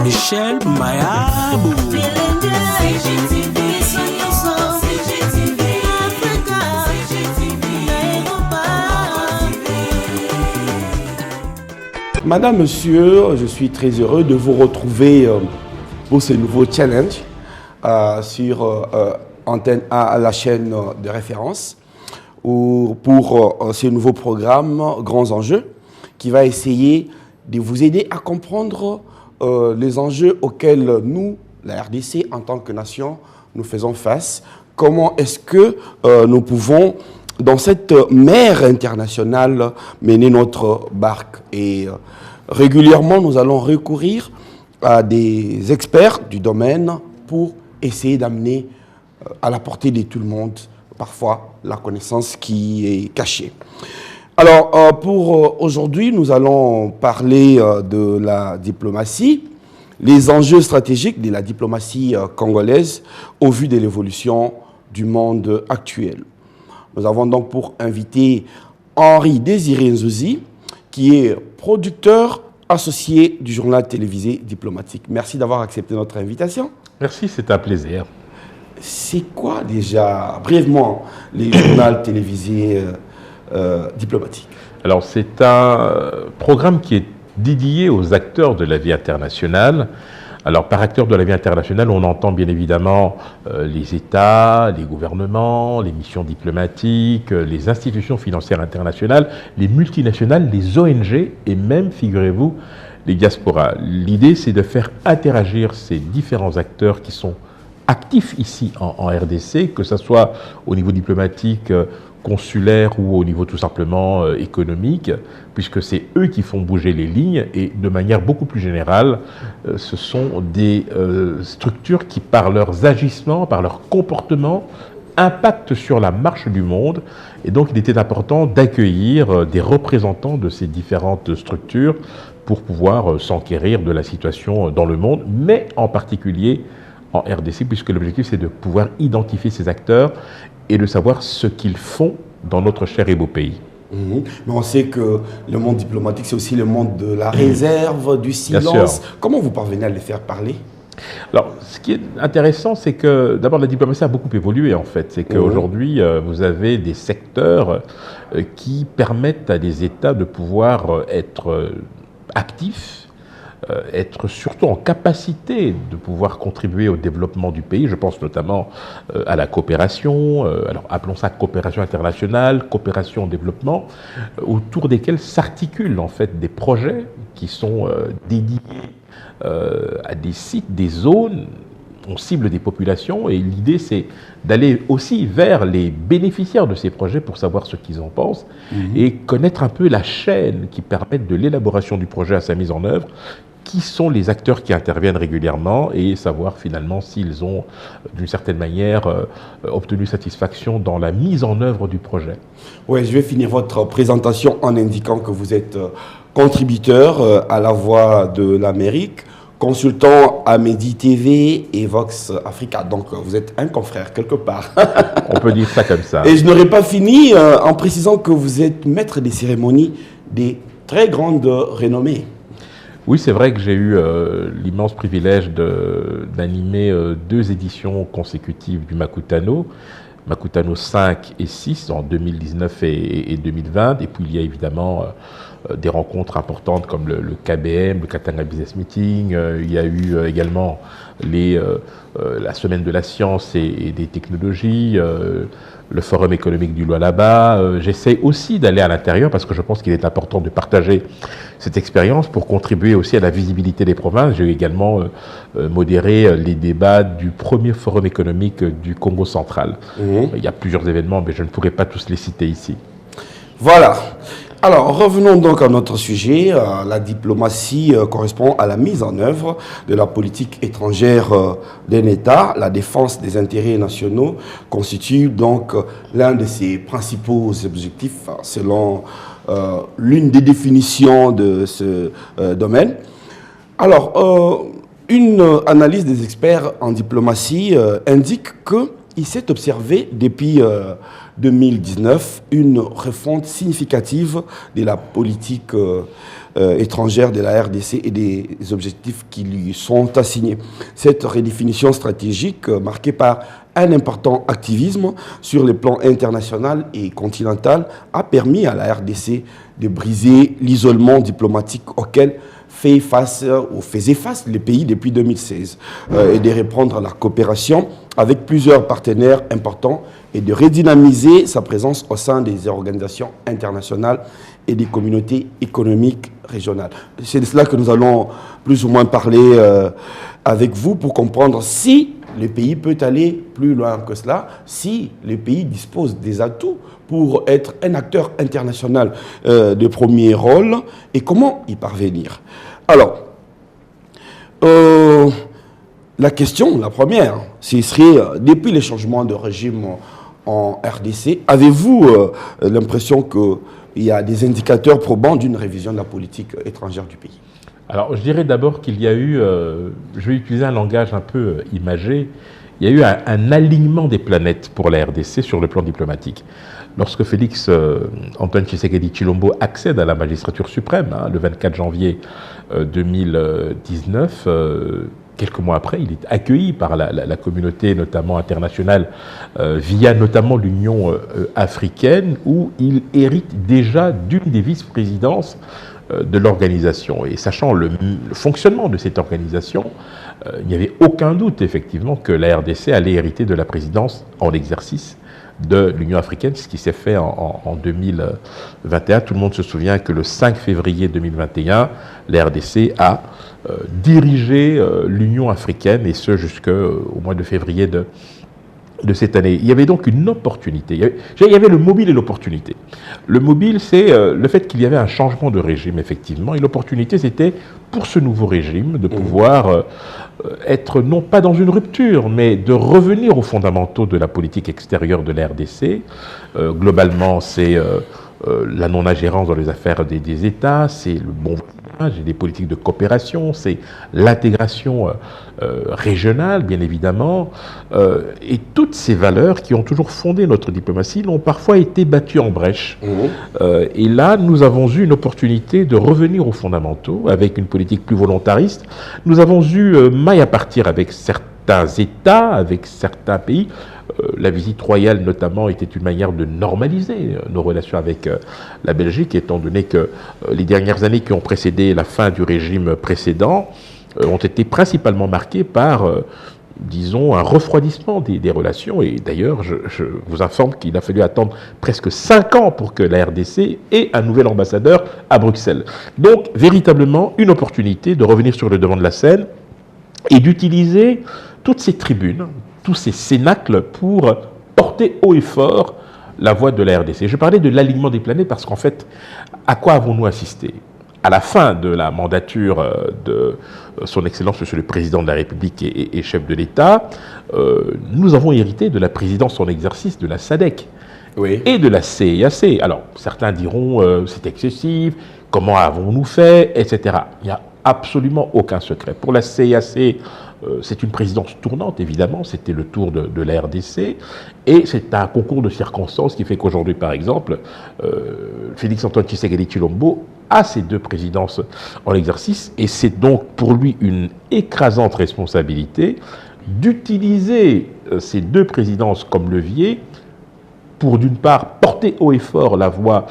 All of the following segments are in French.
Michel Mayabou. Madame, Monsieur, je suis très heureux de vous retrouver pour ce nouveau challenge sur Antenne A, à la chaîne de référence, ou pour ce nouveau programme Grands Enjeux, qui va essayer de vous aider à comprendre les enjeux auxquels nous, la RDC, en tant que nation, nous faisons face. Comment est-ce que nous pouvons, dans cette mer internationale, mener notre barque. Et régulièrement, nous allons recourir à des experts du domaine pour essayer d'amener à la portée de tout le monde, parfois, la connaissance qui est cachée. Alors, pour aujourd'hui, nous allons parler de la diplomatie, les enjeux stratégiques de la diplomatie congolaise au vu de l'évolution du monde actuel. Nous avons donc pour invité Henri Désiré Nzouzi, qui est producteur associé du journal télévisé diplomatique. Merci d'avoir accepté notre invitation. Merci, c'est un plaisir. C'est quoi déjà, brièvement, les journaux télévisés diplomatiques? Alors, c'est un programme qui est dédié aux acteurs de la vie internationale. Alors, par acteurs de la vie internationale, on entend bien évidemment les États, les gouvernements, les missions diplomatiques, les institutions financières internationales, les multinationales, les ONG et même, figurez-vous, les diasporas. L'idée, c'est de faire interagir ces différents acteurs qui sont actifs ici en RDC, que ce soit au niveau diplomatique, consulaire ou au niveau tout simplement économique, puisque c'est eux qui font bouger les lignes et de manière beaucoup plus générale, ce sont des structures qui, par leurs agissements, par leur comportement, impactent sur la marche du monde. Et donc il était important d'accueillir des représentants de ces différentes structures pour pouvoir s'enquérir de la situation dans le monde, mais en particulier en RDC, puisque l'objectif c'est de pouvoir identifier ces acteurs et de savoir ce qu'ils font dans notre cher et beau pays. Mais on sait que le monde diplomatique, c'est aussi le monde de la réserve, du silence. Comment vous parvenez à les faire parler? Alors, ce qui est intéressant, c'est que d'abord la diplomatie a beaucoup évolué en fait. C'est qu'aujourd'hui, vous avez des secteurs qui permettent à des États de pouvoir être actifs, être surtout en capacité de pouvoir contribuer au développement du pays. Je pense notamment à la coopération, alors appelons ça coopération internationale, coopération au développement, autour desquels s'articulent en fait des projets qui sont dédiés à des sites, des zones. On cible des populations et l'idée c'est d'aller aussi vers les bénéficiaires de ces projets pour savoir ce qu'ils en pensent et connaître un peu la chaîne qui permet de l'élaboration du projet à sa mise en œuvre, qui sont les acteurs qui interviennent régulièrement et savoir finalement s'ils ont d'une certaine manière obtenu satisfaction dans la mise en œuvre du projet. Oui, je vais finir votre présentation en indiquant que vous êtes contributeur à La Voix de l'Amérique, consultant à Medi TV et Vox Africa. Donc, vous êtes un confrère quelque part. On peut dire ça comme ça. Et je n'aurais pas fini en précisant que vous êtes maître des cérémonies des très grandes renommées. Oui, c'est vrai que j'ai eu l'immense privilège d'animer 2 éditions consécutives du Makutano. Makutano 5 et 6 en 2019 et 2020. Et puis il y a évidemment des rencontres importantes comme le KBM, le Katanga Business Meeting. Il y a eu également la Semaine de la Science et des Technologies, le Forum économique du Lualaba. J'essaie aussi d'aller à l'intérieur parce que je pense qu'il est important de partager cette expérience pour contribuer aussi à la visibilité des provinces. J'ai également modéré les débats du premier Forum économique du Congo central. Il y a plusieurs événements, mais je ne pourrais pas tous les citer ici. Voilà. Alors, revenons donc à notre sujet. La diplomatie correspond à la mise en œuvre de la politique étrangère d'un État. La défense des intérêts nationaux constitue donc l'un de ses principaux objectifs selon l'une des définitions de ce domaine. Alors, une analyse des experts en diplomatie indique que il s'est observé depuis 2019 une refonte significative de la politique étrangère de la RDC et des objectifs qui lui sont assignés. Cette redéfinition stratégique, marquée par un important activisme sur le plan international et continental, a permis à la RDC de briser l'isolement diplomatique auquel faisait face les pays depuis 2016 et de reprendre la coopération avec plusieurs partenaires importants et de redynamiser sa présence au sein des organisations internationales et des communautés économiques régionales. C'est de cela que nous allons plus ou moins parler avec vous pour comprendre si le pays peut aller plus loin que cela, si le pays dispose des atouts pour être un acteur international de premier rôle et comment y parvenir. Alors, la question, la première, ce serait, depuis les changements de régime en RDC, avez-vous l'impression qu'il y a des indicateurs probants d'une révision de la politique étrangère du pays? Alors, je dirais d'abord qu'il y a eu, je vais utiliser un langage un peu imagé, il y a eu un alignement des planètes pour la RDC sur le plan diplomatique. Lorsque Félix Antoine Tshisekedi Tshilombo accède à la magistrature suprême, le 24 janvier 2019, quelques mois après, il est accueilli par la communauté, notamment internationale, via notamment l'Union africaine, où il hérite déjà d'une des vice-présidences de l'organisation. Et sachant le fonctionnement de cette organisation, il n'y avait aucun doute, effectivement, que la RDC allait hériter de la présidence en exercice de l'Union africaine, ce qui s'est fait en 2021. Tout le monde se souvient que le 5 février 2021, la RDC a dirigé l'Union africaine, et ce jusqu'au mois de février de cette année. Il y avait donc une opportunité. Il y avait le mobile et l'opportunité. Le mobile, c'est le fait qu'il y avait un changement de régime, effectivement, et l'opportunité, c'était pour ce nouveau régime de pouvoir être non pas dans une rupture, mais de revenir aux fondamentaux de la politique extérieure de la RDC. Globalement, c'est la non-ingérence dans les affaires des États, c'est le bon voisinage et des politiques de coopération, c'est l'intégration régionale, bien évidemment, et toutes ces valeurs qui ont toujours fondé notre diplomatie ont parfois été battues en brèche. Et là, nous avons eu une opportunité de revenir aux fondamentaux avec une politique plus volontariste. Nous avons eu maille à partir avec certains États, avec certains pays. La visite royale, notamment, était une manière de normaliser nos relations avec la Belgique, étant donné que les dernières années qui ont précédé la fin du régime précédent ont été principalement marquées par, disons, un refroidissement des relations. Et d'ailleurs, je vous informe qu'il a fallu attendre presque 5 ans pour que la RDC ait un nouvel ambassadeur à Bruxelles. Donc, véritablement, une opportunité de revenir sur le devant de la scène et d'utiliser toutes ces tribunes, tous ces cénacles pour porter haut et fort la voix de la RDC. Je parlais de l'alignement des planètes parce qu'en fait, à quoi avons-nous assisté? À la fin de la mandature de son Excellence, Monsieur le Président de la République et chef de l'État, nous avons hérité de la présidence en exercice de la SADC et de la CIAC. Alors, certains diront c'est excessif, comment avons-nous fait, etc. Il n'y a absolument aucun secret. Pour la CIAC, c'est une présidence tournante, évidemment, c'était le tour de la RDC, et c'est un concours de circonstances qui fait qu'aujourd'hui, par exemple, Félix Antoine Tshisekedi Tshilombo a ces 2 présidences en exercice, et c'est donc pour lui une écrasante responsabilité d'utiliser ces 2 présidences comme levier pour, d'une part, porter haut et fort la voix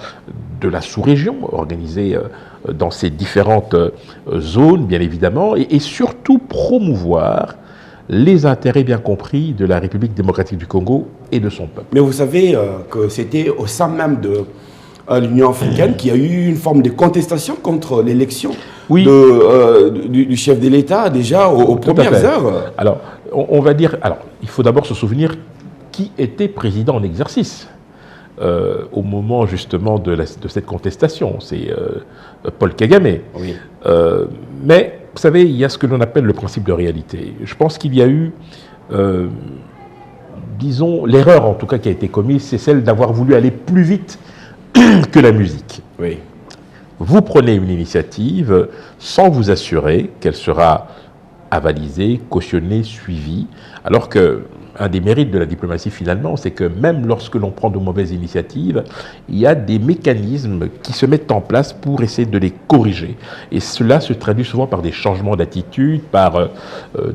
de la sous-région, organisée dans ces différentes zones, bien évidemment, et surtout promouvoir les intérêts bien compris de la République démocratique du Congo et de son peuple. Mais vous savez que c'était au sein même de l'Union africaine qu'il y a eu une forme de contestation contre l'élection du chef de l'État, déjà aux premières heures. Alors, on va dire... Alors, il faut d'abord se souvenir qui était président en exercice au moment justement de cette contestation. C'est Paul Kagame. Oui. Mais vous savez, il y a ce que l'on appelle le principe de réalité. Je pense qu'il y a eu, disons, l'erreur en tout cas qui a été commise, c'est celle d'avoir voulu aller plus vite que la musique. Oui. Vous prenez une initiative sans vous assurer qu'elle sera avalisée, cautionnée, suivie, alors que un des mérites de la diplomatie finalement, c'est que même lorsque l'on prend de mauvaises initiatives, il y a des mécanismes qui se mettent en place pour essayer de les corriger. Et cela se traduit souvent par des changements d'attitude, par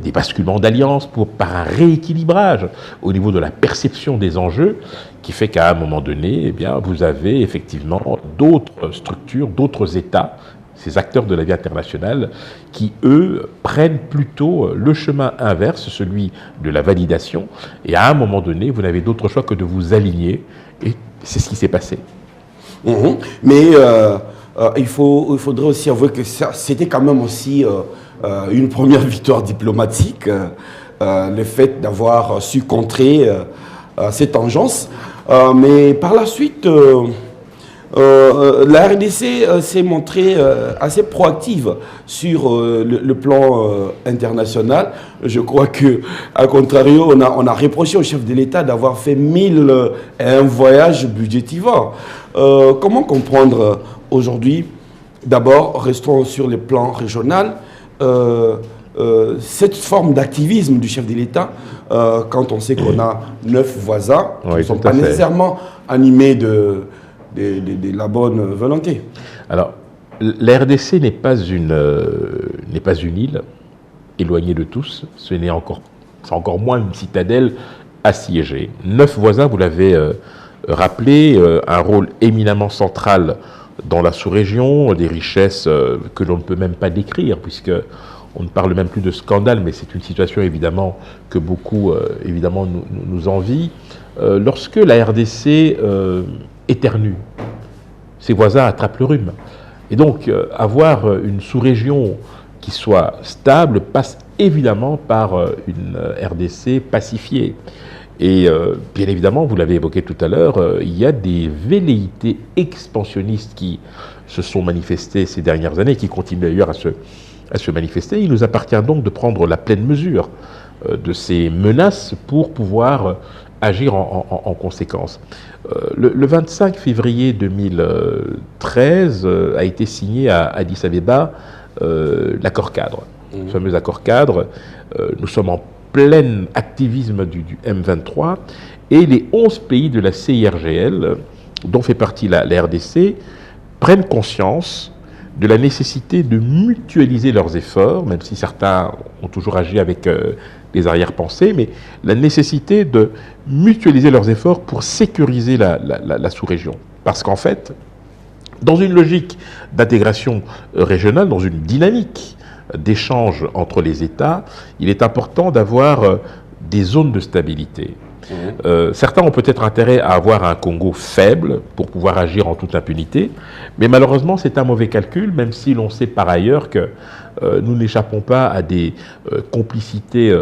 des basculements d'alliance, par un rééquilibrage au niveau de la perception des enjeux, qui fait qu'à un moment donné, eh bien, vous avez effectivement d'autres structures, d'autres États, ces acteurs de la vie internationale, qui, eux, prennent plutôt le chemin inverse, celui de la validation. Et à un moment donné, vous n'avez d'autre choix que de vous aligner. Et c'est ce qui s'est passé. Mais il faudrait aussi avouer que c'était quand même aussi une première victoire diplomatique, le fait d'avoir su contrer cette tangence. Mais par la suite, la RDC s'est montrée assez proactive sur le plan international. Je crois que, à contrario, on a reproché au chef de l'État d'avoir fait 1001 voyages budgétivores. Comment comprendre aujourd'hui, d'abord, restons sur le plan régional, cette forme d'activisme du chef de l'État, quand on sait qu'on a 9 voisins qui ne sont pas nécessairement animés de la bonne volonté. Alors, la RDC n'est pas une île éloignée de tous, c'est encore moins une citadelle assiégée. 9 voisins, vous l'avez rappelé, un rôle éminemment central dans la sous-région, des richesses que l'on ne peut même pas décrire, puisque on ne parle même plus de scandale, mais c'est une situation évidemment que beaucoup évidemment nous envient. Lorsque la RDC éternue, ses voisins attrapent le rhume. Et donc, avoir une sous-région qui soit stable passe évidemment par une RDC pacifiée. Et bien évidemment, vous l'avez évoqué tout à l'heure, il y a des velléités expansionnistes qui se sont manifestées ces dernières années, qui continuent d'ailleurs à se manifester. Il nous appartient donc de prendre la pleine mesure de ces menaces pour pouvoir agir en conséquence. Le 25 février 2013 a été signé à Addis Abeba l'accord cadre, le fameux accord cadre. Nous sommes en plein activisme du M23 et les 11 pays de la CIRGL, dont fait partie la RDC, prennent conscience de la nécessité de mutualiser leurs efforts, même si certains ont toujours agi avec des arrière-pensées, mais la nécessité de mutualiser leurs efforts pour sécuriser la sous-région. Parce qu'en fait, dans une logique d'intégration régionale, dans une dynamique d'échange entre les États, il est important d'avoir des zones de stabilité. Certains ont peut-être intérêt à avoir un Congo faible pour pouvoir agir en toute impunité, mais malheureusement c'est un mauvais calcul, même si l'on sait par ailleurs que nous n'échappons pas à des complicités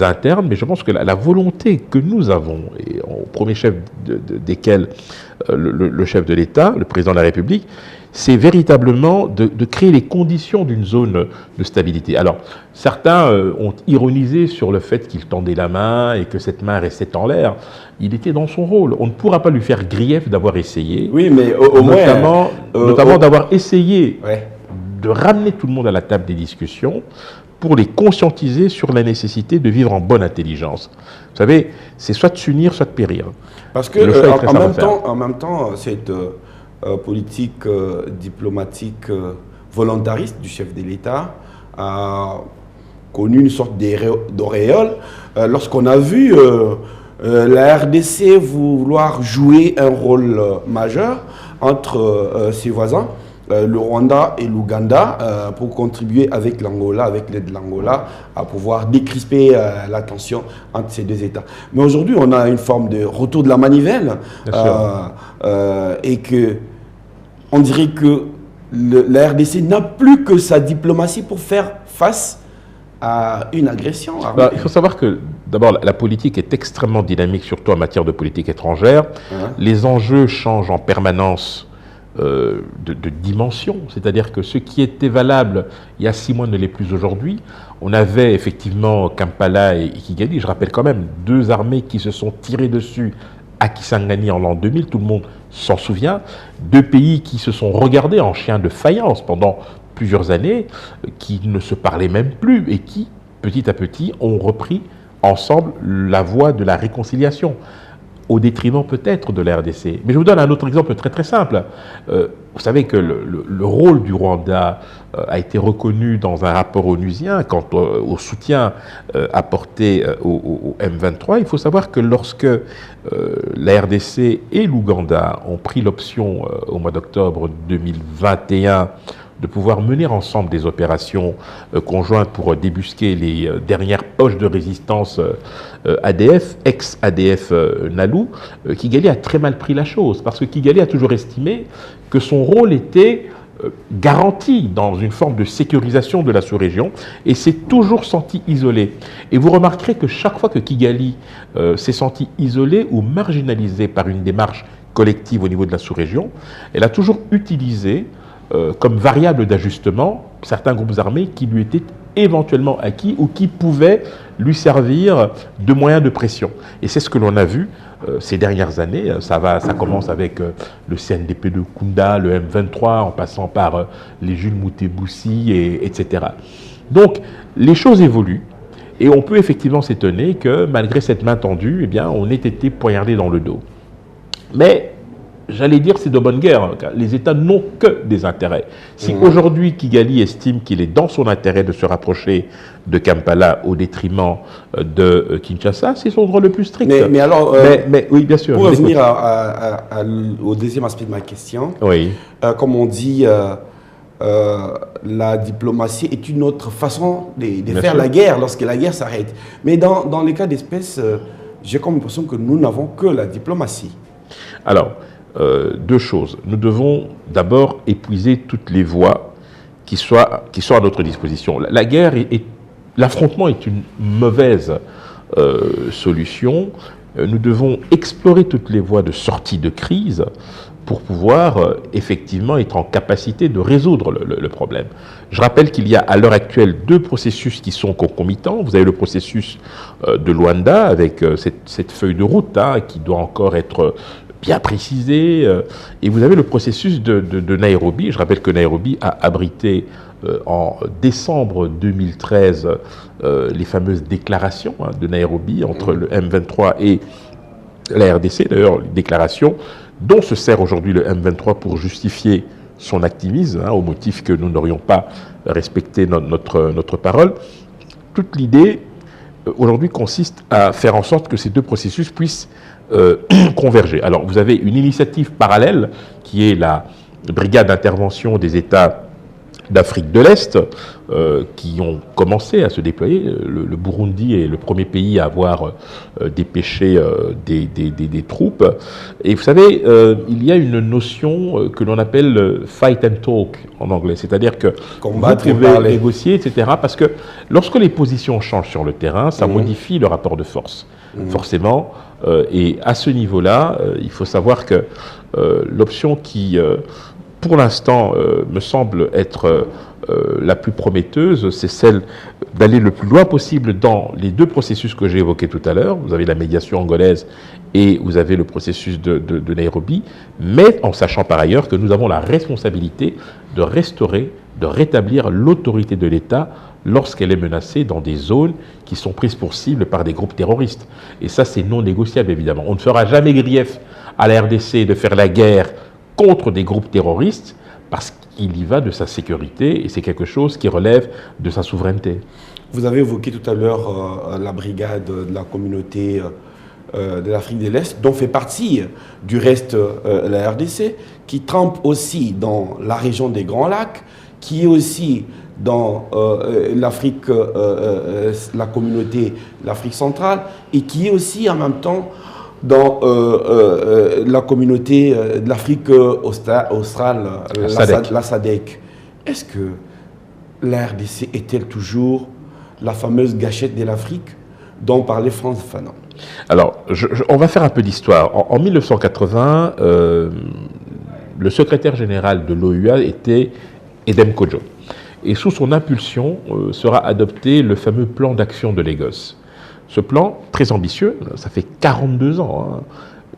internes, mais je pense que la volonté que nous avons, et au premier chef desquels le chef de l'État, le président de la République, c'est véritablement de créer les conditions d'une zone de stabilité. Alors, certains ont ironisé sur le fait qu'il tendait la main et que cette main restait en l'air. Il était dans son rôle. On ne pourra pas lui faire grief d'avoir essayé. Oui, mais notamment d'avoir essayé de ramener tout le monde à la table des discussions pour les conscientiser sur la nécessité de vivre en bonne intelligence. Vous savez, c'est soit de s'unir, soit de périr. Parce que en même temps, cette politique diplomatique volontariste du chef de l'État a connu une sorte d'auréole lorsqu'on a vu la RDC vouloir jouer un rôle majeur entre ses voisins, le Rwanda et l'Ouganda, pour contribuer avec l'Angola, avec l'aide de l'Angola, à pouvoir décrisper la tension entre ces deux États. Mais aujourd'hui, on a une forme de retour de la manivelle, et que on dirait que la RDC n'a plus que sa diplomatie pour faire face à une agression. Il faut savoir que, d'abord, la politique est extrêmement dynamique, surtout en matière de politique étrangère. Les enjeux changent en permanence de dimension, c'est-à-dire que ce qui était valable il y a 6 mois ne l'est plus aujourd'hui. On avait effectivement Kampala et Kigali, je rappelle quand même, 2 armées qui se sont tirées dessus à Kisangani en l'an 2000, tout le monde s'en souvient, 2 pays qui se sont regardés en chiens de faïence pendant plusieurs années, qui ne se parlaient même plus et qui, petit à petit, ont repris ensemble la voie de la réconciliation, au détriment peut-être de la RDC. Mais je vous donne un autre exemple très très simple. Vous savez que le rôle du Rwanda a été reconnu dans un rapport onusien quant au soutien apporté au M23. Il faut savoir que lorsque la RDC et l'Ouganda ont pris l'option au mois d'octobre 2021 de pouvoir mener ensemble des opérations conjointes pour débusquer les dernières poches de résistance ADF, ex-ADF Nalu, Kigali a très mal pris la chose, parce que Kigali a toujours estimé que son rôle était garanti dans une forme de sécurisation de la sous-région, et s'est toujours senti isolé. Et vous remarquerez que chaque fois que Kigali s'est senti isolé ou marginalisé par une démarche collective au niveau de la sous-région, elle a toujours utilisé comme variable d'ajustement certains groupes armés qui lui étaient éventuellement acquis ou qui pouvaient lui servir de moyen de pression. Et c'est ce que l'on a vu ces dernières années. Ça commence avec le CNDP de Kunda, le M23, en passant par les Jules Mouteboussi, etc. Donc, les choses évoluent. Et on peut effectivement s'étonner que, malgré cette main tendue, eh bien, on ait été poignardé dans le dos. Mais j'allais dire, c'est de bonne guerre. Les États n'ont que des intérêts. Si aujourd'hui Kigali estime qu'il est dans son intérêt de se rapprocher de Kampala au détriment de Kinshasa, c'est son droit le plus strict. Mais alors, oui, bien sûr. Pour revenir au deuxième aspect de ma question, oui. Comme on dit, la diplomatie est une autre façon de faire la guerre lorsque la guerre s'arrête. Mais dans les cas d'espèce, j'ai comme l'impression que nous n'avons que la diplomatie. Alors, deux choses. Nous devons d'abord épuiser toutes les voies qui sont à notre disposition. La guerre, l'affrontement est une mauvaise solution. Nous devons explorer toutes les voies de sortie de crise pour pouvoir effectivement être en capacité de résoudre le problème. Je rappelle qu'il y a à l'heure actuelle deux processus qui sont concomitants. Vous avez le processus de Luanda avec cette feuille de route qui doit encore être bien précisé, et vous avez le processus de Nairobi. Je rappelle que Nairobi a abrité en décembre 2013 les fameuses déclarations de Nairobi entre le M23 et la RDC, d'ailleurs les déclarations dont se sert aujourd'hui le M23 pour justifier son activisme, au motif que nous n'aurions pas respecté notre parole. Toute l'idée aujourd'hui consiste à faire en sorte que ces deux processus puissent converger. Alors, vous avez une initiative parallèle qui est la brigade d'intervention des États d'Afrique de l'Est qui ont commencé à se déployer. Le Burundi est le premier pays à avoir dépêché des troupes. Et vous savez, il y a une notion que l'on appelle fight and talk en anglais, c'est-à-dire que combattre vous pouvez négocier, etc. Parce que lorsque les positions changent sur le terrain, ça modifie le rapport de force, forcément. Et à ce niveau-là, il faut savoir que l'option qui, pour l'instant, me semble être la plus prometteuse, c'est celle d'aller le plus loin possible dans les deux processus que j'ai évoqués tout à l'heure. Vous avez la médiation angolaise et vous avez le processus de Nairobi, mais en sachant par ailleurs que nous avons la responsabilité de restaurer, de rétablir l'autorité de l'État lorsqu'elle est menacée dans des zones qui sont prises pour cible par des groupes terroristes. Et ça, c'est non négociable, évidemment. On ne fera jamais grief à la RDC de faire la guerre contre des groupes terroristes parce qu'il y va de sa sécurité et c'est quelque chose qui relève de sa souveraineté. Vous avez évoqué tout à l'heure la brigade de la communauté de l'Afrique de l'Est, dont fait partie du reste la RDC, qui trempe aussi dans la région des Grands Lacs, qui est aussi dans l'Afrique, la communauté de l'Afrique centrale, et qui est aussi en même temps dans la communauté de l'Afrique australe, la SADC. Est-ce que la RDC est-elle toujours la fameuse gâchette de l'Afrique dont parlait France Fanon? Alors, on va faire un peu d'histoire. En 1980, le secrétaire général de l'OUA était Edem Kodjo. Et sous son impulsion sera adopté le fameux plan d'action de Lagos. Ce plan, très ambitieux, ça fait 42 ans,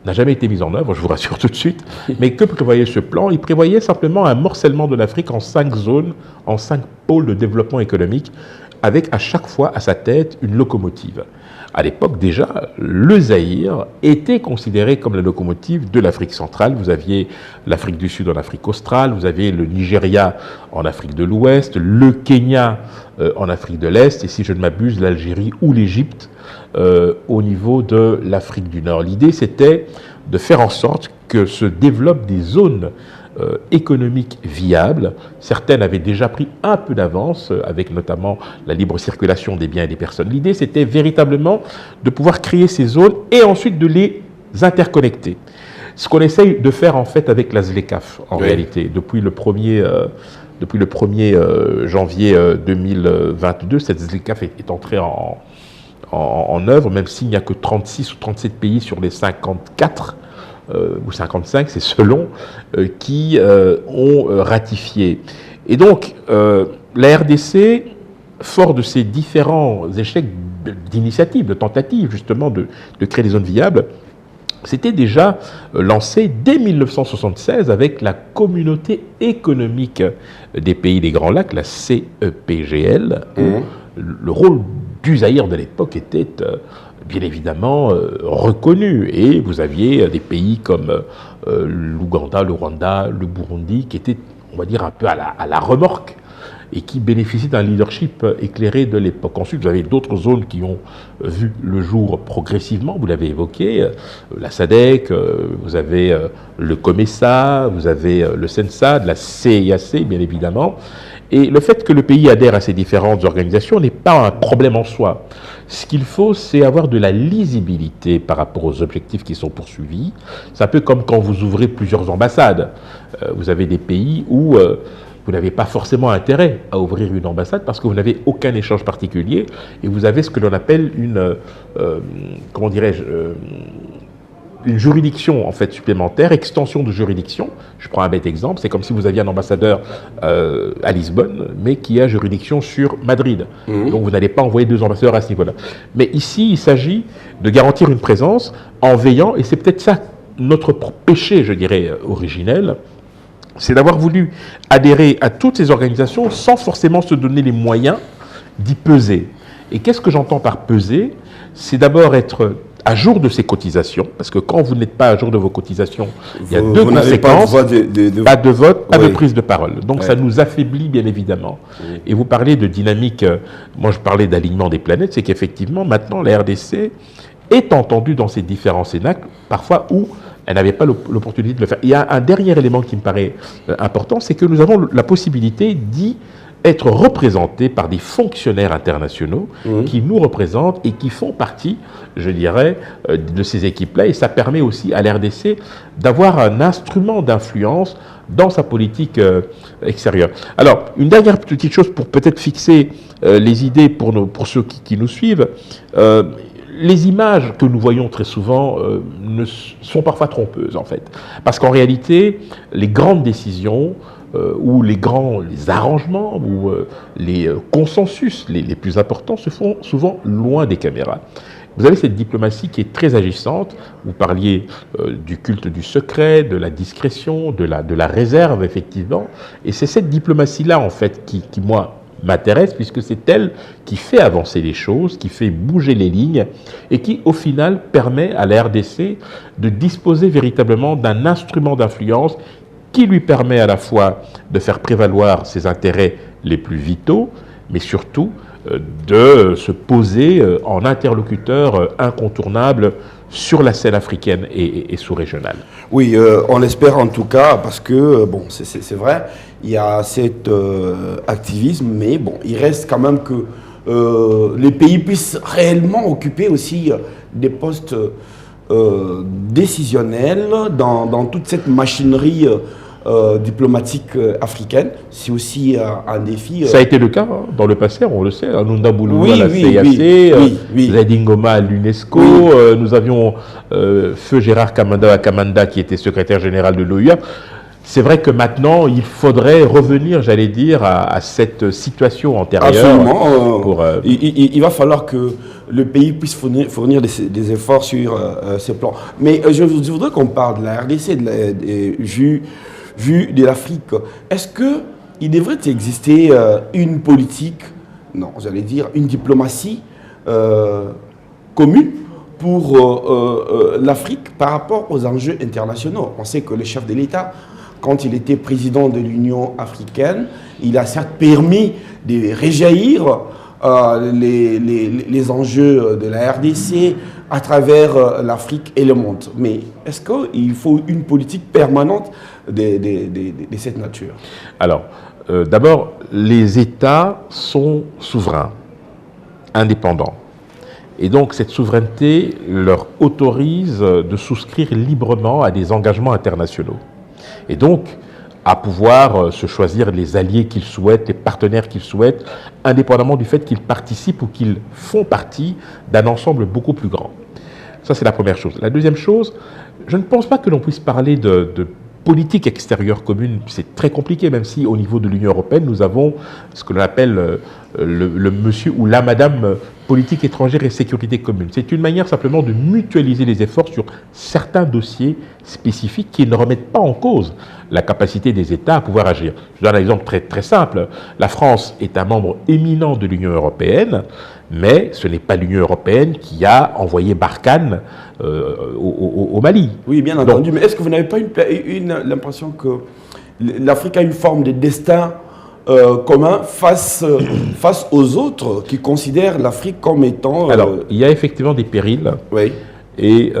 n'a jamais été mis en œuvre, je vous rassure tout de suite. Mais que prévoyait ce plan? Il prévoyait simplement un morcellement de l'Afrique en 5 zones, en 5 pôles de développement économique, avec à chaque fois à sa tête une locomotive. à l'époque déjà, le Zaïre était considéré comme la locomotive de l'Afrique centrale. Vous aviez l'Afrique du Sud en Afrique australe, vous aviez le Nigeria en Afrique de l'Ouest, le Kenya en Afrique de l'Est, et si je ne m'abuse, l'Algérie ou l'Égypte au niveau de l'Afrique du Nord. L'idée, c'était de faire en sorte que se développent des zones économiques viables. Certaines avaient déjà pris un peu d'avance, avec notamment la libre circulation des biens et des personnes. L'idée, c'était véritablement de pouvoir créer ces zones et ensuite de les interconnecter. Ce qu'on essaye de faire en fait avec la ZLECAf, en réalité, depuis le 1er janvier 2022, cette ZLECAf est entrée en œuvre, même s'il n'y a que 36 ou 37 pays sur les 54 ou 55, c'est selon, qui ont ratifié. Et donc, la RDC, fort de ces différents échecs d'initiatives, de tentatives justement de créer des zones viables, s'était déjà lancé dès 1976 avec la Communauté économique des pays des Grands Lacs, la CEPGL, où le rôle du Zaïre de l'époque était bien évidemment reconnu. Et vous aviez des pays comme l'Ouganda, le Rwanda, le Burundi, qui étaient, on va dire, un peu à la remorque et qui bénéficient d'un leadership éclairé de l'époque. Ensuite, vous avez d'autres zones qui ont vu le jour progressivement, vous l'avez évoqué, la SADC, vous avez le COMESA, vous avez le CENSAD, la CIAC, bien évidemment. Et le fait que le pays adhère à ces différentes organisations n'est pas un problème en soi. Ce qu'il faut, c'est avoir de la lisibilité par rapport aux objectifs qui sont poursuivis. C'est un peu comme quand vous ouvrez plusieurs ambassades. Vous avez des pays où vous n'avez pas forcément intérêt à ouvrir une ambassade parce que vous n'avez aucun échange particulier et vous avez ce que l'on appelle une, comment dirais-je, une juridiction en fait supplémentaire, extension de juridiction. Je prends un bête exemple, c'est comme si vous aviez un ambassadeur à Lisbonne, mais qui a juridiction sur Madrid. Donc vous n'allez pas envoyer 2 ambassadeurs à ce niveau-là. Mais ici, il s'agit de garantir une présence en veillant, et c'est peut-être ça notre péché, je dirais, originel, c'est d'avoir voulu adhérer à toutes ces organisations sans forcément se donner les moyens d'y peser. Et qu'est-ce que j'entends par peser? C'est d'abord être à jour de ses cotisations, parce que quand vous n'êtes pas à jour de vos cotisations, il y a deux conséquences, pas de vote, pas de prise de parole. Donc ça nous affaiblit bien évidemment. Et vous parlez de dynamique, moi je parlais d'alignement des planètes, c'est qu'effectivement maintenant la RDC est entendue dans ces différents cénacles, parfois où elle n'avait pas l'opportunité de le faire. Il y a un dernier élément qui me paraît important, c'est que nous avons la possibilité d'y être représentés par des fonctionnaires internationaux qui nous représentent et qui font partie, je dirais, de ces équipes-là. Et ça permet aussi à l'RDC d'avoir un instrument d'influence dans sa politique extérieure. Alors, une dernière petite chose pour peut-être fixer les idées pour ceux qui nous suivent. Les images que nous voyons très souvent sont parfois trompeuses, en fait. Parce qu'en réalité, les grandes décisions ou les arrangements ou les consensus les plus importants se font souvent loin des caméras. Vous avez cette diplomatie qui est très agissante. Vous parliez du culte du secret, de la discrétion, de la réserve, effectivement. Et c'est cette diplomatie-là, en fait, qui moi, m'intéresse, puisque c'est elle qui fait avancer les choses, qui fait bouger les lignes et qui, au final, permet à la RDC de disposer véritablement d'un instrument d'influence qui lui permet à la fois de faire prévaloir ses intérêts les plus vitaux, mais surtout de se poser en interlocuteur incontournable sur la scène africaine et sous-régionale. Oui, on l'espère en tout cas, parce que, bon, c'est vrai, il y a cet activisme, mais bon, il reste quand même que les pays puissent réellement occuper aussi des postes décisionnels dans toute cette machinerie diplomatique africaine. C'est aussi un défi. Ça a été le cas dans le passé, on le sait. Nunda Bouloua à la CIAC, Zaidi Ngoma à l'UNESCO, nous avions Feu Gérard Kamanda qui était secrétaire général de l'OUA. C'est vrai que maintenant, il faudrait revenir, j'allais dire, à cette situation antérieure. Absolument. Il va falloir que le pays puisse fournir des efforts sur ces plans. Mais je voudrais qu'on parle de la RDC, vu de l'Afrique. Est-ce qu'il devrait exister une politique, non, j'allais dire une diplomatie commune pour l'Afrique par rapport aux enjeux internationaux. On sait que le chef de l'État, quand il était président de l'Union africaine, il a certes permis de réjaillir les enjeux de la RDC à travers l'Afrique et le monde. Mais est-ce qu'il faut une politique permanente de cette nature? Alors, d'abord, les États sont souverains, indépendants. Et donc, cette souveraineté leur autorise de souscrire librement à des engagements internationaux. Et donc, à pouvoir se choisir les alliés qu'ils souhaitent, les partenaires qu'ils souhaitent, indépendamment du fait qu'ils participent ou qu'ils font partie d'un ensemble beaucoup plus grand. Ça, c'est la première chose. La deuxième chose, je ne pense pas que l'on puisse parler de politique extérieure commune. C'est très compliqué, même si au niveau de l'Union européenne, nous avons ce que l'on appelle le monsieur ou la madame politique étrangère et sécurité commune. C'est une manière simplement de mutualiser les efforts sur certains dossiers spécifiques qui ne remettent pas en cause la capacité des États à pouvoir agir. Je donne un exemple très, très simple. La France est un membre éminent de l'Union européenne, mais ce n'est pas l'Union européenne qui a envoyé Barkhane au Mali. Oui, bien entendu. Donc, mais est-ce que vous n'avez pas l'impression que l'Afrique a une forme de destin commun face aux autres qui considèrent l'Afrique comme étant... Alors, il y a effectivement des périls. Oui. Et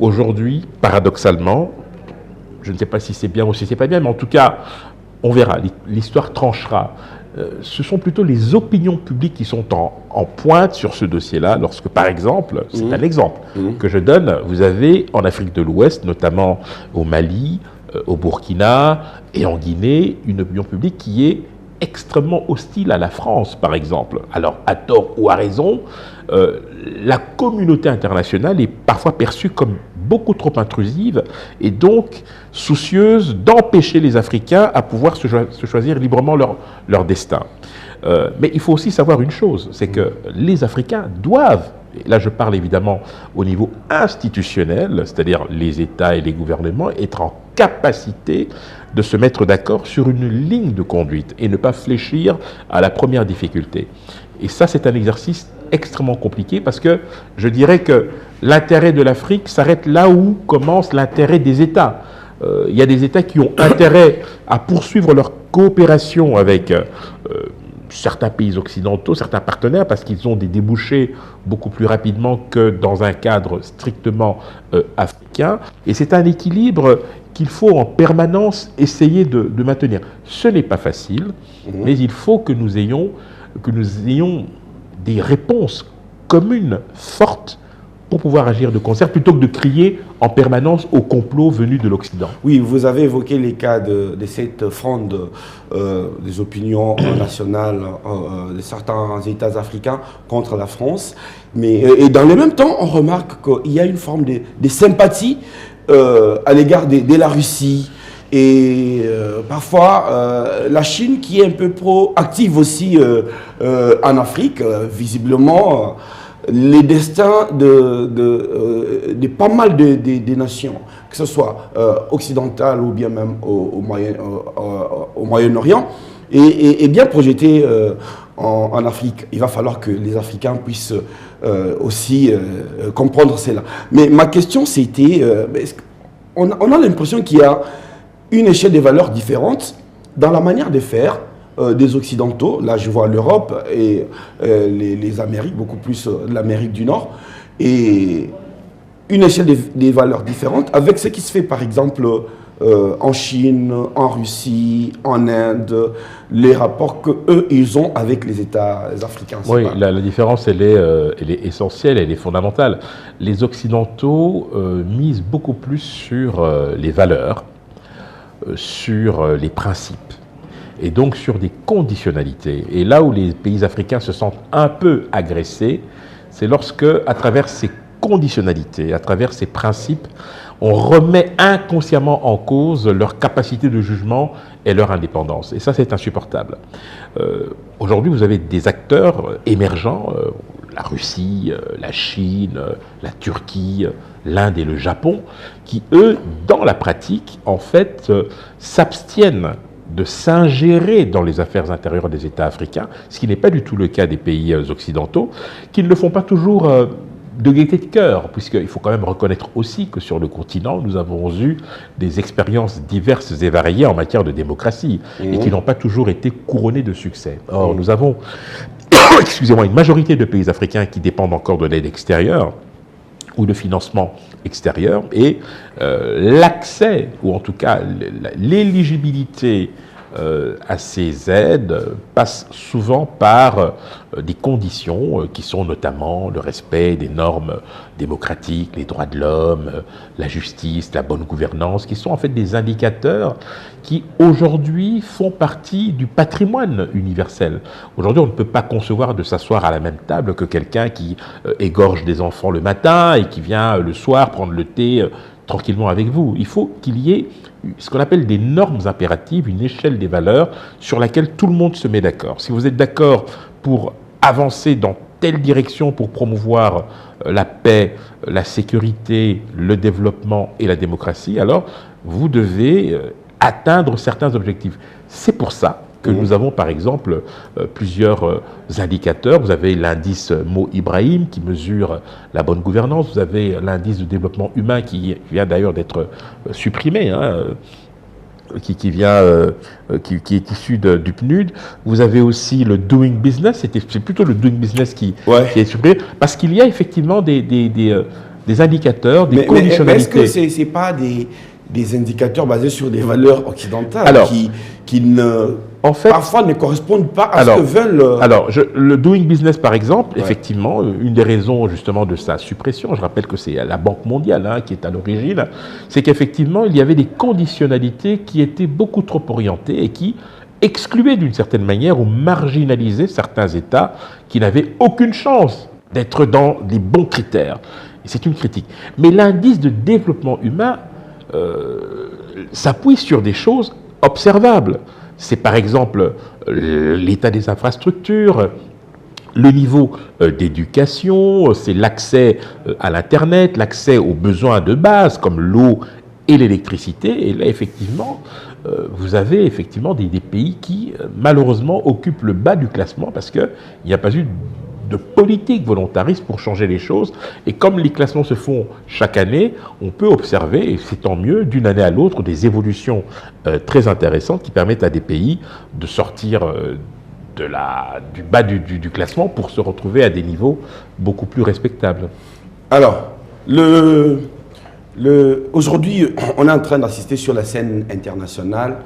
aujourd'hui, paradoxalement, je ne sais pas si c'est bien ou si c'est pas bien, mais en tout cas, on verra, l'histoire tranchera. Ce sont plutôt les opinions publiques qui sont en pointe sur ce dossier-là, lorsque, par exemple, c'est un exemple que je donne, vous avez en Afrique de l'Ouest, notamment au Mali, au Burkina et en Guinée, une opinion publique qui est extrêmement hostile à la France, par exemple. Alors, à tort ou à raison, la communauté internationale est parfois perçue comme beaucoup trop intrusive et donc soucieuse d'empêcher les Africains à pouvoir se choisir librement leur destin. Mais il faut aussi savoir une chose, c'est que les Africains doivent, et là je parle évidemment au niveau institutionnel, c'est-à-dire les États et les gouvernements, être en capacité de se mettre d'accord sur une ligne de conduite et ne pas fléchir à la première difficulté. Et ça, c'est un exercice extrêmement compliqué parce que je dirais que l'intérêt de l'Afrique s'arrête là où commence l'intérêt des États. Il y a des États qui ont intérêt à poursuivre leur coopération avec certains pays occidentaux, certains partenaires, parce qu'ils ont des débouchés beaucoup plus rapidement que dans un cadre strictement africain. Et c'est un équilibre qu'il faut en permanence essayer de maintenir. Ce n'est pas facile, mais il faut que nous ayons des réponses communes, fortes, pour pouvoir agir de concert, plutôt que de crier en permanence au complot venu de l'Occident. Oui, vous avez évoqué les cas de cette fronde des opinions nationales de certains États africains contre la France. Et dans le même temps, on remarque qu'il y a une forme de sympathie à l'égard de la Russie. Et parfois, la Chine qui est un peu proactive aussi en Afrique, visiblement, les destins de pas mal de nations, que ce soit occidentales ou bien même au Moyen-Orient, est bien projeté en Afrique. Il va falloir que les Africains puissent aussi comprendre cela. Mais ma question, c'était, on a l'impression qu'il y a une échelle des valeurs différentes dans la manière de faire des Occidentaux. Là, je vois l'Europe et les Amériques, beaucoup plus l'Amérique du Nord, et une échelle des valeurs différentes avec ce qui se fait, par exemple, en Chine, en Russie, en Inde, les rapports qu'eux, ils ont avec les États africains. Oui, la différence, elle est essentielle, elle est fondamentale. Les Occidentaux misent beaucoup plus sur les valeurs, sur les principes, et donc sur des conditionnalités. Et là où les pays africains se sentent un peu agressés, c'est lorsque, à travers ces conditionnalités, à travers ces principes, on remet inconsciemment en cause leur capacité de jugement et leur indépendance. Et ça, c'est insupportable. Aujourd'hui, vous avez des acteurs émergents, la Russie, la Chine, la Turquie, l'Inde et le Japon, qui, eux, dans la pratique, en fait, s'abstiennent de s'ingérer dans les affaires intérieures des États africains, ce qui n'est pas du tout le cas des pays occidentaux, qui ne le font pas toujours de gaieté de cœur, puisqu'il faut quand même reconnaître aussi que sur le continent, nous avons eu des expériences diverses et variées en matière de démocratie, et qui n'ont pas toujours été couronnées de succès. Or, nous avons, excusez-moi, une majorité de pays africains qui dépendent encore de l'aide extérieure, ou de financement extérieur, et l'accès, ou en tout cas l'éligibilité à ces aides passe souvent par des conditions qui sont notamment le respect des normes démocratiques, les droits de l'homme, la justice, la bonne gouvernance, qui sont en fait des indicateurs qui aujourd'hui font partie du patrimoine universel. Aujourd'hui, on ne peut pas concevoir de s'asseoir à la même table que quelqu'un qui égorge des enfants le matin et qui vient le soir prendre le thé tranquillement avec vous. Il faut qu'il y ait ce qu'on appelle des normes impératives, une échelle des valeurs sur laquelle tout le monde se met d'accord. Si vous êtes d'accord pour avancer dans telle direction pour promouvoir la paix, la sécurité, le développement et la démocratie, alors vous devez atteindre certains objectifs. C'est pour ça que nous avons par exemple plusieurs indicateurs. Vous avez l'indice Mo Ibrahim qui mesure la bonne gouvernance. Vous avez l'indice de développement humain qui vient d'ailleurs d'être supprimé, qui est issu du PNUD. Vous avez aussi le Doing Business. C'est plutôt le Doing Business qui est supprimé parce qu'il y a effectivement des indicateurs, des conditionnalités. Mais est-ce que c'est pas des indicateurs basés sur des valeurs occidentales qui ne, en fait, parfois ne correspondent pas à ce que veulent... le Doing Business, par exemple, effectivement, une des raisons justement de sa suppression, je rappelle que c'est la Banque mondiale qui est à l'origine, c'est qu'effectivement, il y avait des conditionnalités qui étaient beaucoup trop orientées et qui excluaient d'une certaine manière ou marginalisaient certains États qui n'avaient aucune chance d'être dans les bons critères. Et c'est une critique. Mais l'indice de développement humain s'appuie sur des choses observables. C'est par exemple l'état des infrastructures, le niveau d'éducation, c'est l'accès à l'Internet, l'accès aux besoins de base comme l'eau et l'électricité. Et là, effectivement, vous avez effectivement des pays qui, malheureusement, occupent le bas du classement parce qu'il n'y a pas eu de politique volontariste pour changer les choses. Et comme les classements se font chaque année, on peut observer, et c'est tant mieux, d'une année à l'autre, des évolutions très intéressantes qui permettent à des pays de sortir du bas du classement pour se retrouver à des niveaux beaucoup plus respectables. Alors, aujourd'hui, on est en train d'assister sur la scène internationale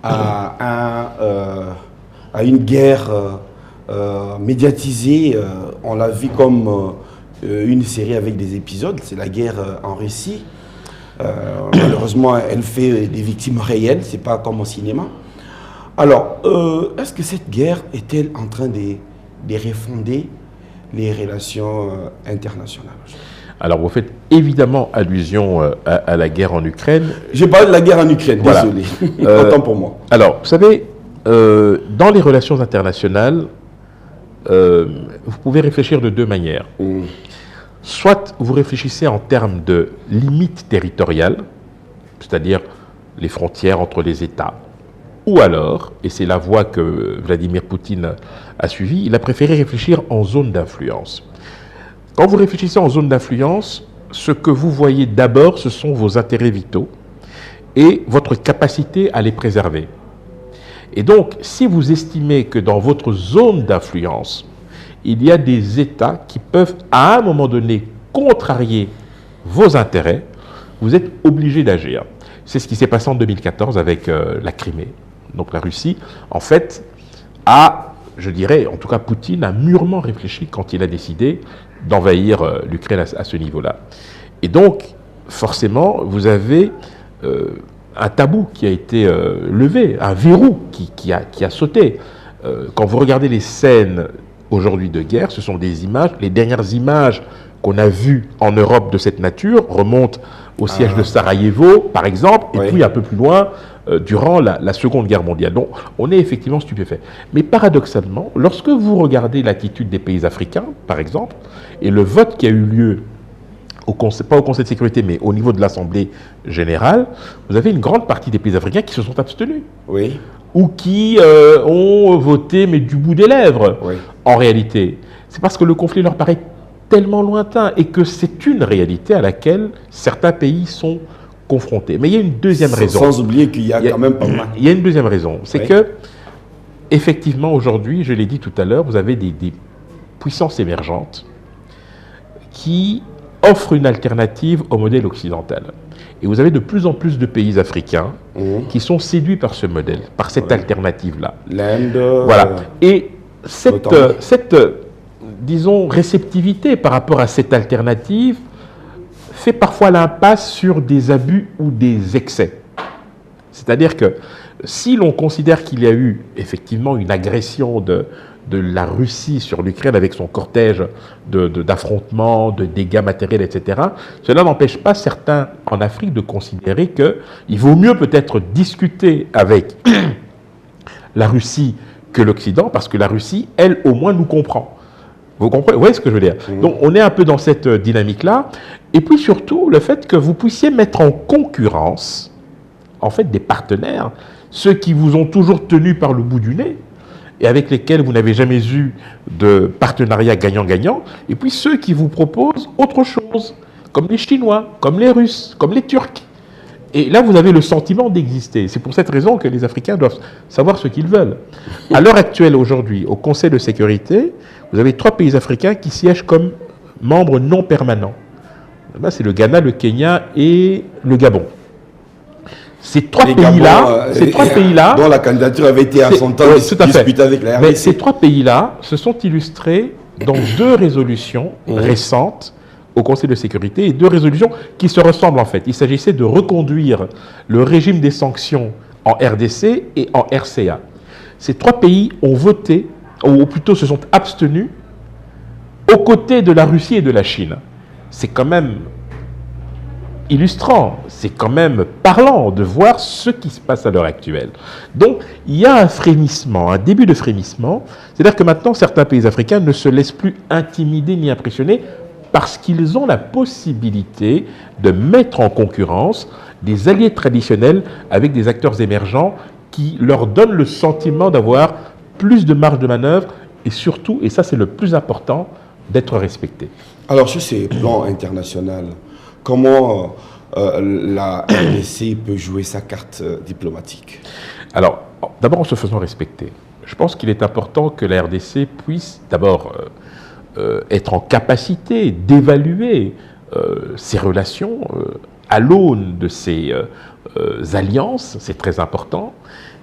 à une guerre médiatisée. On l'a vu comme une série avec des épisodes. C'est la guerre en Russie. Malheureusement, elle fait des victimes réelles. C'est pas comme au cinéma. Alors, est-ce que cette guerre est-elle en train de refonder les relations internationales? Alors, vous faites évidemment allusion à la guerre en Ukraine. Je parle de la guerre en Ukraine, voilà. Désolé. Autant pour moi. Alors, vous savez, dans les relations internationales, vous pouvez réfléchir de deux manières. Soit vous réfléchissez en termes de limites territoriales, c'est-à-dire les frontières entre les États, ou alors, et c'est la voie que Vladimir Poutine a suivie, il a préféré réfléchir en zone d'influence. Quand vous réfléchissez en zone d'influence, ce que vous voyez d'abord, ce sont vos intérêts vitaux et votre capacité à les préserver. Et donc, si vous estimez que dans votre zone d'influence, il y a des États qui peuvent, à un moment donné, contrarier vos intérêts, vous êtes obligé d'agir. C'est ce qui s'est passé en 2014 avec la Crimée. Donc la Russie, en fait, je dirais, en tout cas Poutine a mûrement réfléchi quand il a décidé d'envahir l'Ukraine à ce niveau-là. Et donc, forcément, vous avez un tabou qui a été levé, un verrou qui a sauté. Quand vous regardez les scènes aujourd'hui de guerre, ce sont des images, les dernières images qu'on a vues en Europe de cette nature remontent au siège de Sarajevo, par exemple, et puis un peu plus loin, durant la Seconde Guerre mondiale. Donc, on est effectivement stupéfait. Mais paradoxalement, lorsque vous regardez l'attitude des pays africains, par exemple, et le vote qui a eu lieu, pas au Conseil de sécurité, mais au niveau de l'Assemblée générale, vous avez une grande partie des pays africains qui se sont abstenus. Oui. Ou qui ont voté, mais du bout des lèvres. Oui. En réalité, c'est parce que le conflit leur paraît tellement lointain et que c'est une réalité à laquelle certains pays sont confrontés. Mais il y a une deuxième raison. Sans oublier qu'il y a quand même pas mal. Il y a une deuxième raison, c'est Oui. que, effectivement, aujourd'hui, je l'ai dit tout à l'heure, vous avez des puissances émergentes qui offrent une alternative au modèle occidental. Et vous avez de plus en plus de pays africains qui sont séduits par ce modèle, par cette alternative-là. L'Inde. Voilà. Et cette, notamment. disons, réceptivité par rapport à cette alternative fait parfois l'impasse sur des abus ou des excès. C'est-à-dire que si l'on considère qu'il y a eu effectivement une agression de la Russie sur l'Ukraine avec son cortège d'affrontements, de dégâts matériels, etc., cela n'empêche pas certains en Afrique de considérer qu'il vaut mieux peut-être discuter avec la Russie que l'Occident, parce que la Russie, elle, au moins, nous comprend. Vous comprenez? Vous voyez ce que je veux dire? Donc, on est un peu dans cette dynamique-là. Et puis, surtout, le fait que vous puissiez mettre en concurrence, en fait, des partenaires, ceux qui vous ont toujours tenu par le bout du nez, et avec lesquels vous n'avez jamais eu de partenariat gagnant-gagnant, et puis ceux qui vous proposent autre chose, comme les Chinois, comme les Russes, comme les Turcs. Et là, vous avez le sentiment d'exister. C'est pour cette raison que les Africains doivent savoir ce qu'ils veulent. À l'heure actuelle, aujourd'hui, au Conseil de sécurité, vous avez 3 pays africains qui siègent comme membres non permanents. C'est le Ghana, le Kenya et le Gabon. Ces 3 pays-là, dont la candidature avait été à son temps disputée avec la RDC. Mais ces 3 pays-là se sont illustrés dans 2 résolutions récentes au Conseil de sécurité, et 2 résolutions qui se ressemblent en fait. Il s'agissait de reconduire le régime des sanctions en RDC et en RCA. Ces 3 pays ont voté, ou plutôt se sont abstenus, aux côtés de la Russie et de la Chine. C'est quand même illustrant, c'est quand même parlant de voir ce qui se passe à l'heure actuelle. Donc, il y a un frémissement, un début de frémissement, c'est-à-dire que maintenant, certains pays africains ne se laissent plus intimider ni impressionner parce qu'ils ont la possibilité de mettre en concurrence des alliés traditionnels avec des acteurs émergents qui leur donnent le sentiment d'avoir plus de marge de manœuvre et surtout, et ça c'est le plus important, d'être respectés. Alors, sur ces plans internationaux, comment la RDC peut jouer sa carte diplomatique? Alors, d'abord en se faisant respecter. Je pense qu'il est important que la RDC puisse d'abord être en capacité d'évaluer ses relations à l'aune de ses alliances, c'est très important,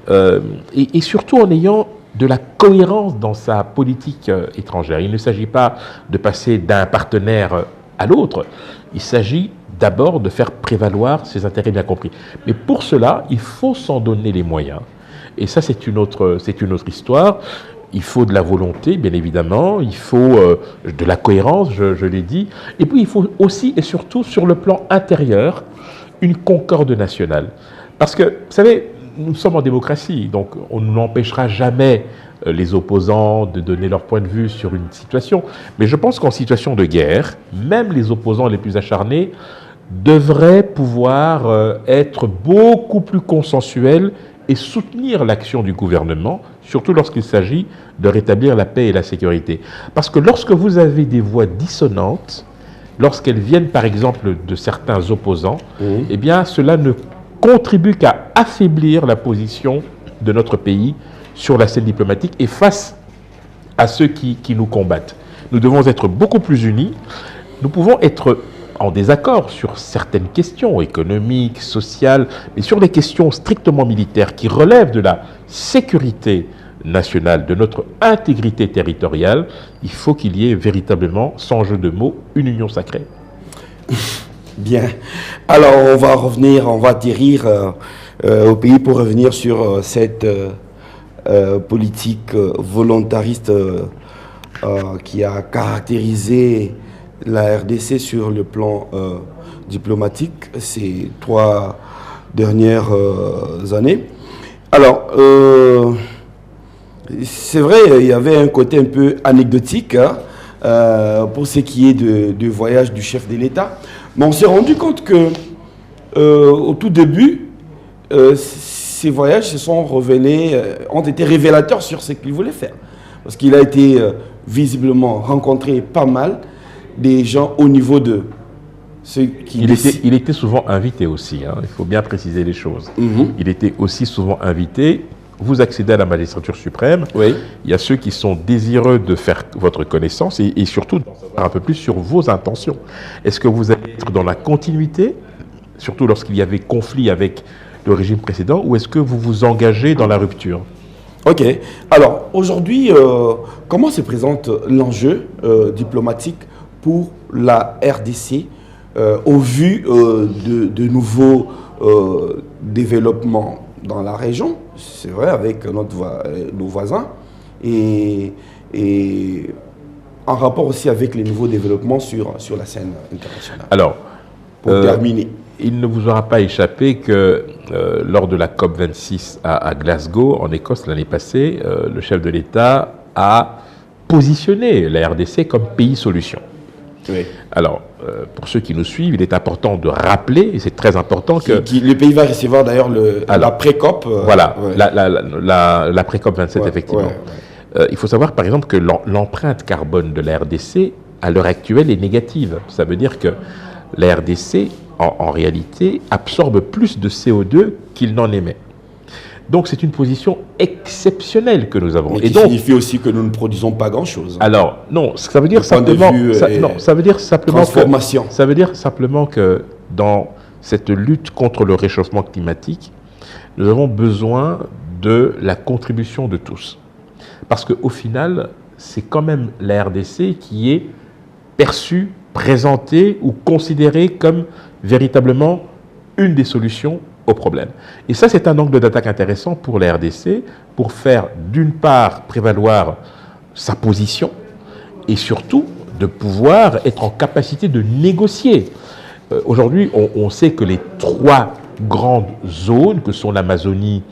et surtout en ayant de la cohérence dans sa politique étrangère. Il ne s'agit pas de passer d'un partenaire à l'autre, il s'agit d'abord de faire prévaloir ses intérêts bien compris. Mais pour cela, il faut s'en donner les moyens. Et ça, c'est une autre histoire. Il faut de la volonté, bien évidemment, il faut de la cohérence, je l'ai dit. Et puis, il faut aussi et surtout, sur le plan intérieur, une concorde nationale. Parce que, vous savez, nous sommes en démocratie, donc on n'empêchera jamais les opposants de donner leur point de vue sur une situation. Mais je pense qu'en situation de guerre, même les opposants les plus acharnés devraient pouvoir être beaucoup plus consensuels et soutenir l'action du gouvernement, surtout lorsqu'il s'agit de rétablir la paix et la sécurité. Parce que lorsque vous avez des voix dissonantes, lorsqu'elles viennent par exemple de certains opposants, eh bien cela ne contribue qu'à affaiblir la position de notre pays sur la scène diplomatique et face à ceux qui nous combattent. Nous devons être beaucoup plus unis. Nous pouvons être en désaccord sur certaines questions économiques, sociales, mais sur les questions strictement militaires qui relèvent de la sécurité nationale, de notre intégrité territoriale, il faut qu'il y ait véritablement, sans jeu de mots, une union sacrée. Bien. Alors, on va atterrir au pays pour revenir sur cette politique volontariste qui a caractérisé la RDC sur le plan diplomatique ces 3 dernières années. Alors, c'est vrai, il y avait un côté un peu anecdotique pour ce qui est du voyage du chef de l'État. Mais on s'est rendu compte que au tout début, ces voyages ont été révélateurs sur ce qu'il voulait faire. Parce qu'il a été visiblement rencontré pas mal des gens au niveau de ceux qui il était souvent invité aussi, hein, il faut bien préciser les choses. Il était aussi souvent invité. Vous accédez à la magistrature suprême, Oui. il y a ceux qui sont désireux de faire votre connaissance et surtout d'en savoir un peu plus sur vos intentions. Est-ce que vous allez être dans la continuité, surtout lorsqu'il y avait conflit avec le régime précédent, ou est-ce que vous vous engagez dans la rupture? Ok. Alors, aujourd'hui, comment se présente l'enjeu diplomatique pour la RDC au vu de nouveaux développements dans la région, c'est vrai, avec nos voisins, et en rapport aussi avec les nouveaux développements sur la scène internationale. Alors, pour terminer. Il ne vous aura pas échappé que lors de la COP26 à Glasgow, en Écosse, l'année passée, le chef de l'État a positionné la RDC comme pays solution. Oui. Alors, pour ceux qui nous suivent, il est important de rappeler, et c'est très important que... Le pays va recevoir d'ailleurs la pré-COP. Voilà, ouais. la pré-COP 27, Ouais, effectivement. ouais. Il faut savoir, par exemple, que l'empreinte carbone de la RDC, à l'heure actuelle, est négative. Ça veut dire que la RDC, en réalité, absorbe plus de CO2 qu'il n'en émet. Donc, c'est une position exceptionnelle que nous avons. Mais qui signifie aussi que nous ne produisons pas grand-chose. Alors, non, ça veut dire simplement... ça veut dire simplement transformation. ça veut dire simplement que dans cette lutte contre le réchauffement climatique, nous avons besoin de la contribution de tous. Parce qu'au final, c'est quand même la RDC qui est perçue, présentée ou considérée comme véritablement une des solutions au problème. Et ça, c'est un angle d'attaque intéressant pour la RDC, pour faire d'une part prévaloir sa position et surtout de pouvoir être en capacité de négocier. Aujourd'hui, on sait que les trois grandes zones, que sont l'Amazonie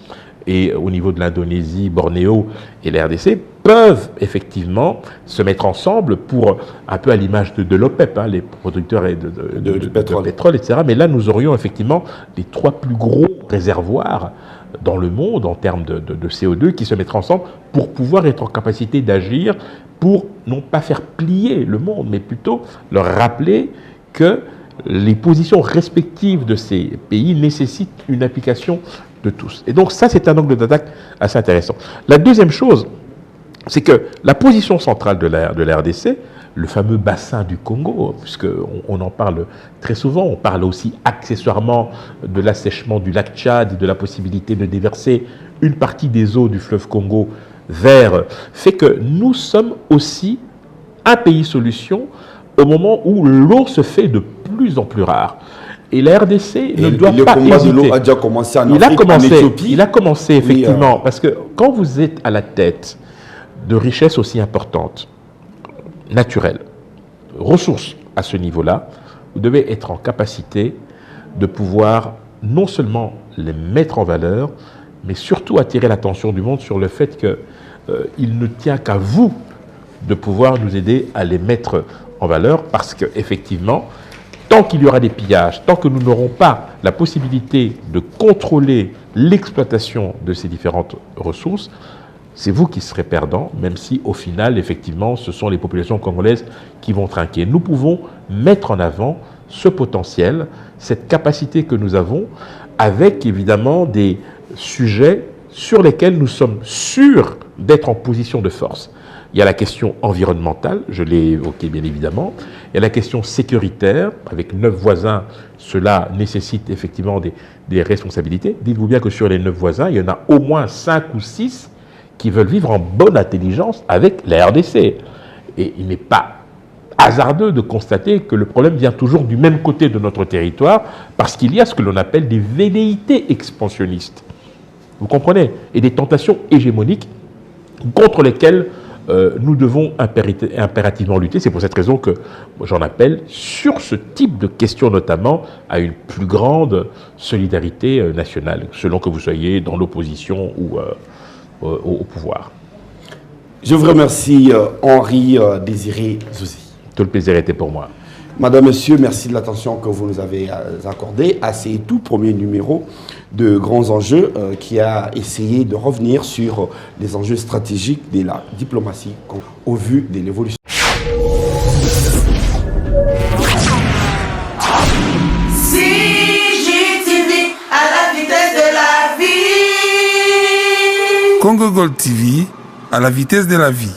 et au niveau de l'Indonésie, Bornéo et la RDC, peuvent effectivement se mettre ensemble pour, un peu à l'image de l'OPEP, hein, les producteurs de pétrole, etc. Mais là, nous aurions effectivement les trois plus gros réservoirs dans le monde en termes de CO2 qui se mettraient ensemble pour pouvoir être en capacité d'agir pour non pas faire plier le monde, mais plutôt leur rappeler que les positions respectives de ces pays nécessitent une application de tous. Et donc ça, c'est un angle d'attaque assez intéressant. La deuxième chose, c'est que la position centrale de la RDC, le fameux bassin du Congo, puisqu'on en parle très souvent, on parle aussi accessoirement de l'assèchement du lac Tchad, de la possibilité de déverser une partie des eaux du fleuve Congo vers, fait que nous sommes aussi un pays solution au moment où l'eau se fait de plus en plus rare. Et la RDC ne doit pas hésiter. Le combat de l'eau a déjà commencé en Afrique, en Éthiopie. Il a commencé effectivement, oui, parce que quand vous êtes à la tête de richesses aussi importantes, naturelles, ressources à ce niveau-là, vous devez être en capacité de pouvoir non seulement les mettre en valeur, mais surtout attirer l'attention du monde sur le fait qu'il ne tient qu'à vous de pouvoir nous aider à les mettre en valeur, parce qu'effectivement, tant qu'il y aura des pillages, tant que nous n'aurons pas la possibilité de contrôler l'exploitation de ces différentes ressources, c'est vous qui serez perdants, même si au final, effectivement, ce sont les populations congolaises qui vont trinquer. Nous pouvons mettre en avant ce potentiel, cette capacité que nous avons, avec évidemment des sujets sur lesquels nous sommes sûrs d'être en position de force. Il y a la question environnementale, je l'ai évoqué bien évidemment. Il y a la question sécuritaire, avec 9 voisins, cela nécessite effectivement des responsabilités. Dites-vous bien que sur les 9 voisins, il y en a au moins 5 ou 6 qui veulent vivre en bonne intelligence avec la RDC. Et il n'est pas hasardeux de constater que le problème vient toujours du même côté de notre territoire, parce qu'il y a ce que l'on appelle des velléités expansionnistes. Vous comprenez? Et des tentations hégémoniques contre lesquelles nous devons impérativement lutter. C'est pour cette raison que j'en appelle, sur ce type de questions notamment, à une plus grande solidarité nationale, selon que vous soyez dans l'opposition ou au pouvoir. Je vous remercie, Henri Désiré Zouzi. Tout le plaisir était pour moi. Madame, Monsieur, merci de l'attention que vous nous avez accordée à ces tout premiers numéros de Grands Enjeux qui a essayé de revenir sur les enjeux stratégiques de la diplomatie au vu de l'évolution. Gold TV, à la vitesse de la vie.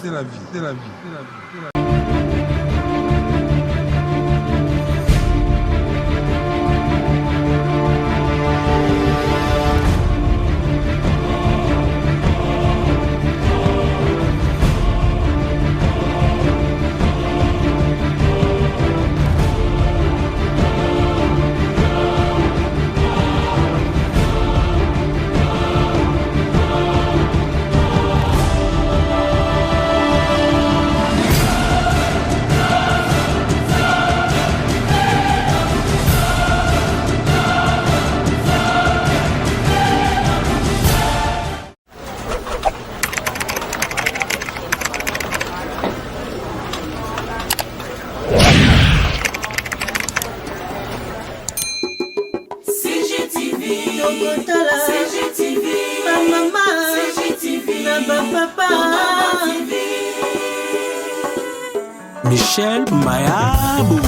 Michel Mayabou.